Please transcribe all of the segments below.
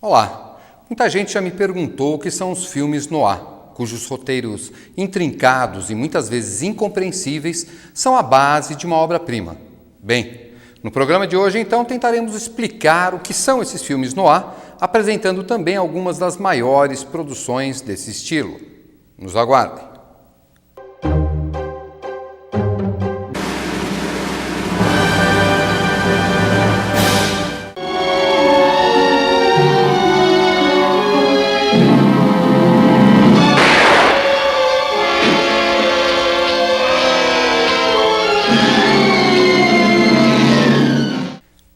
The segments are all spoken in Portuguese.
Olá! Muita gente já me perguntou o que são os filmes noir, cujos roteiros intrincados e muitas vezes incompreensíveis são a base de uma obra-prima. Bem, no programa de hoje, então, tentaremos explicar o que são esses filmes noir, apresentando também algumas das maiores produções desse estilo. Nos aguardem!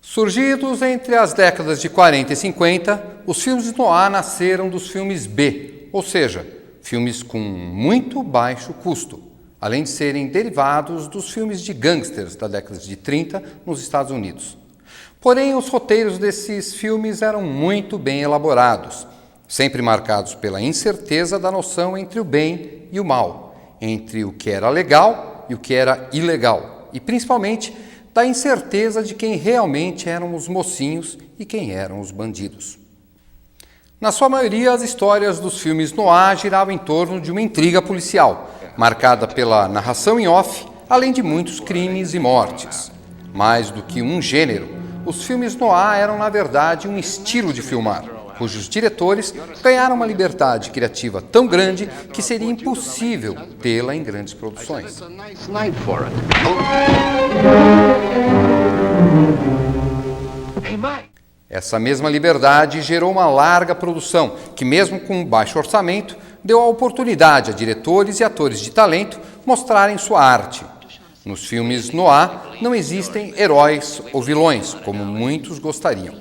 Surgidos entre as décadas de 40 e 50, os filmes noir nasceram dos filmes B, ou seja, filmes com muito baixo custo, além de serem derivados dos filmes de gangsters da década de 30 nos Estados Unidos. Porém, os roteiros desses filmes eram muito bem elaborados, sempre marcados pela incerteza da noção entre o bem e o mal, entre o que era legal e o que era ilegal, e principalmente da incerteza de quem realmente eram os mocinhos e quem eram os bandidos. Na sua maioria, as histórias dos filmes noir giravam em torno de uma intriga policial, marcada pela narração em off, além de muitos crimes e mortes. Mais do que um gênero, os filmes noir eram, na verdade, um estilo de filmar, cujos diretores ganharam uma liberdade criativa tão grande que seria impossível tê-la em grandes produções. Essa mesma liberdade gerou uma larga produção, que mesmo com baixo orçamento, deu a oportunidade a diretores e atores de talento mostrarem sua arte. Nos filmes noir não existem heróis ou vilões, como muitos gostariam,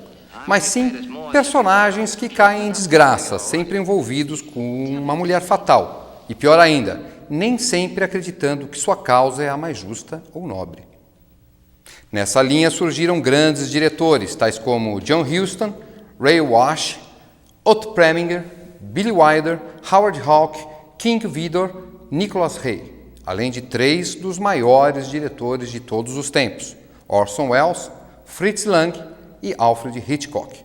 mas sim personagens que caem em desgraça, sempre envolvidos com uma mulher fatal. E pior ainda, nem sempre acreditando que sua causa é a mais justa ou nobre. Nessa linha surgiram grandes diretores, tais como John Huston, Ray Walsh, Otto Preminger, Billy Wilder, Howard Hawks, King Vidor, Nicholas Ray, além de 3 dos maiores diretores de todos os tempos, Orson Welles, Fritz Lang e Alfred Hitchcock.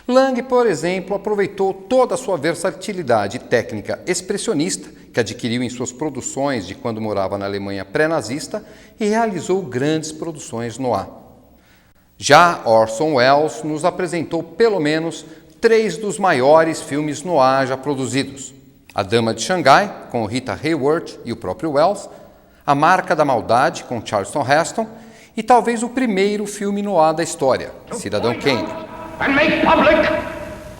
Lang, por exemplo, aproveitou toda a sua versatilidade técnica expressionista, que adquiriu em suas produções de quando morava na Alemanha pré-nazista, e realizou grandes produções noir. Já Orson Welles nos apresentou pelo menos 3 dos maiores filmes noir já produzidos: A Dama de Xangai, com Rita Hayworth e o próprio Welles, A Marca da Maldade, com Charlton Heston, e talvez o primeiro filme noir da história, Cidadão Kane. And make public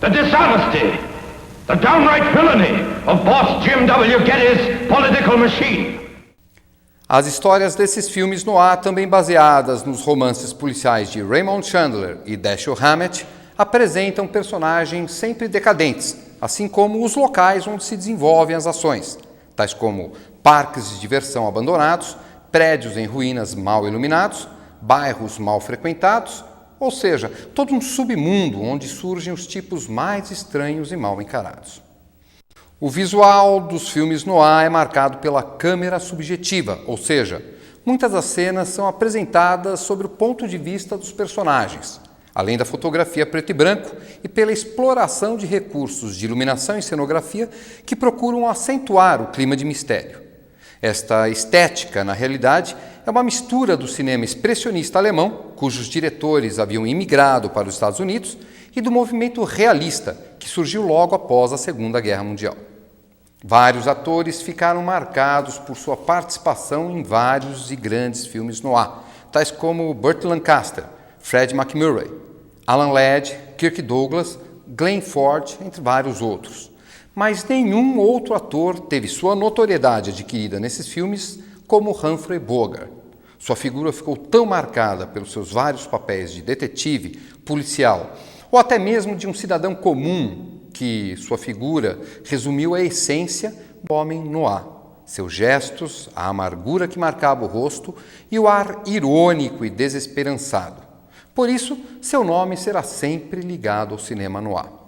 the dishonesty, the downright villainy of boss Jim W. Getty's political machine. As histórias desses filmes noir, também baseadas nos romances policiais de Raymond Chandler e Dashiell Hammett, apresentam personagens sempre decadentes, assim como os locais onde se desenvolvem as ações, tais como parques de diversão abandonados, prédios em ruínas mal iluminados, bairros mal frequentados, ou seja, todo um submundo onde surgem os tipos mais estranhos e mal encarados. O visual dos filmes noir é marcado pela câmera subjetiva, ou seja, muitas das cenas são apresentadas sob o ponto de vista dos personagens, além da fotografia preto e branco e pela exploração de recursos de iluminação e cenografia que procuram acentuar o clima de mistério. Esta estética, na realidade, é uma mistura do cinema expressionista alemão, cujos diretores haviam imigrado para os Estados Unidos, e do movimento realista, que surgiu logo após a Segunda Guerra Mundial. Vários atores ficaram marcados por sua participação em vários e grandes filmes noir, tais como Burt Lancaster, Fred MacMurray, Alan Ladd, Kirk Douglas, Glenn Ford, entre vários outros. Mas nenhum outro ator teve sua notoriedade adquirida nesses filmes como Humphrey Bogart. Sua figura ficou tão marcada pelos seus vários papéis de detetive, policial ou até mesmo de um cidadão comum que sua figura resumiu a essência do homem noir. Seus gestos, a amargura que marcava o rosto e o ar irônico e desesperançado. Por isso, seu nome será sempre ligado ao cinema noir.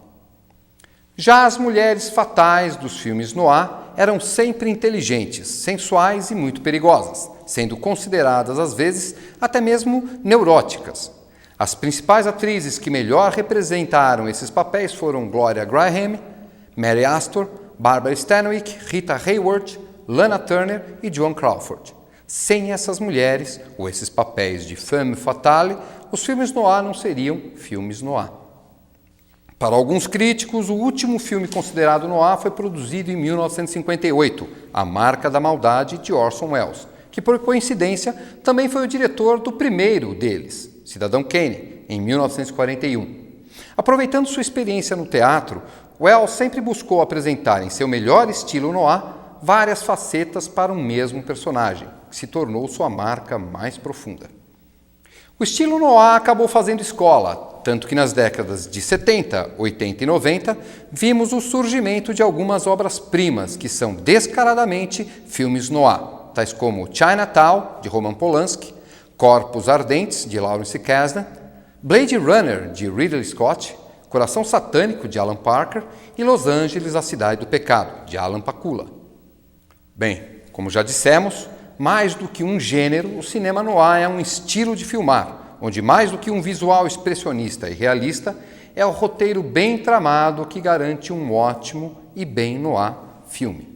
Já as mulheres fatais dos filmes noir eram sempre inteligentes, sensuais e muito perigosas, sendo consideradas às vezes até mesmo neuróticas. As principais atrizes que melhor representaram esses papéis foram Gloria Grahame, Mary Astor, Barbara Stanwyck, Rita Hayworth, Lana Turner e Joan Crawford. Sem essas mulheres, ou esses papéis de femme fatale, os filmes noir não seriam filmes noir. Para alguns críticos, o último filme considerado noir foi produzido em 1958, A Marca da Maldade, de Orson Welles, que por coincidência também foi o diretor do primeiro deles, Cidadão Kane, em 1941. Aproveitando sua experiência no teatro, Welles sempre buscou apresentar em seu melhor estilo noir várias facetas para um mesmo personagem, que se tornou sua marca mais profunda. O estilo noir acabou fazendo escola, tanto que nas décadas de 70, 80 e 90 vimos o surgimento de algumas obras-primas que são descaradamente filmes noir, tais como Chinatown, de Roman Polanski, Corpos Ardentes, de Lawrence Kasdan, Blade Runner, de Ridley Scott, Coração Satânico, de Alan Parker e Los Angeles, a Cidade do Pecado, de Alan Pakula. Bem, como já dissemos, mais do que um gênero, o cinema noir é um estilo de filmar, onde mais do que um visual expressionista e realista, é o roteiro bem tramado que garante um ótimo e bem noir filme.